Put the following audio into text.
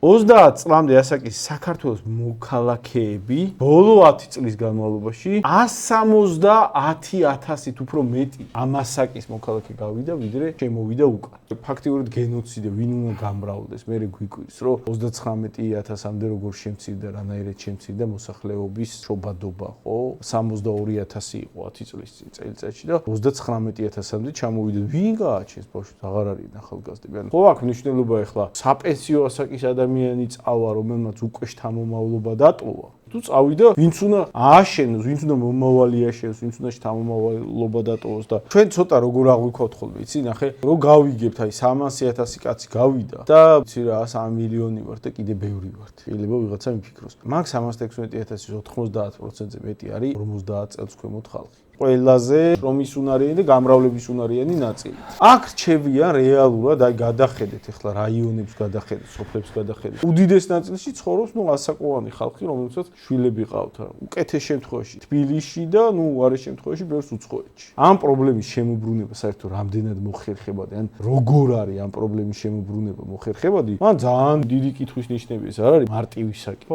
30 წლამდე ასაკის საქართველოს მოქალაქეები ბოლო 10 წლის განმავლობაში 170,000-ით უფრო მეტი ამ ასაკის მოქალაქე გავიდა, ვიდრე შემოვიდა უკან. ფაქტიურად გენოციდია, ვინ უნდა გამრავლდეს, მე გვიკვირს, რომ 39,000-ამდე როგორ შემცირდა, რანაირად შემცირდა მოსახლეობის შობადობა, ხო? 62,000 იყო 10 წლის წინ წელიწადში და 39,000-ამდე ჩამოვიდა. ვინ გააჩენს ბავშვს? აღარ არის ახალგაზრდები. ხო აქვს მნიშვნელობა ახლა საპენსიო ასაკის ადამიანი წავა, რომელმაც უკვე შთამომავლობა დატოვა. თუ წავიდა, ვინც უნდა ააშენოს, ვინც უნდა მომავალი ააშენოს, ვინც უნდა შთამომავლობა დატოვოს და ჩვენ ცოტა როგორ აღვიქვათ ხოლმე, იცი, ნახე, რომ გავიგებთ, აი 300,000 კაცი გავიდა და იცი რა 3 მილიონი ვართ და კიდე ბევრი ვართ. შეიძლება ვიღაცა მიფიქროს. მაგ 316,000-ის 90%-ზე მეტი არის 50 წელს ქვემოთ ხალხი. ყველაზე შრომის უნარიანი და გამრავლების უნარიანი ნაწილი. აქ რჩევიან რეალურად, აი გადახედეთ ახლა რაიონებს გადახედეთ, სოფლებს გადახედეთ. უდიდეს ნაწილში ცხოვრობს ასაკოვანი ხალხი, რომელსაც შვილები ყავთ. უკეთეს შემთხვევაში თბილისში და უარეს შემთხვევაში ბევრს უცხოეთში. ამ პრობლემის შემოbrunება საერთოდ რამდენად მოხერხებადი, ან როგორ არის ამ პრობლემის შემოbrunება მოხერხებადი? მან ძალიან დიდი კითხვის ნიშნები ეს არ არის მარტივი საკითხი.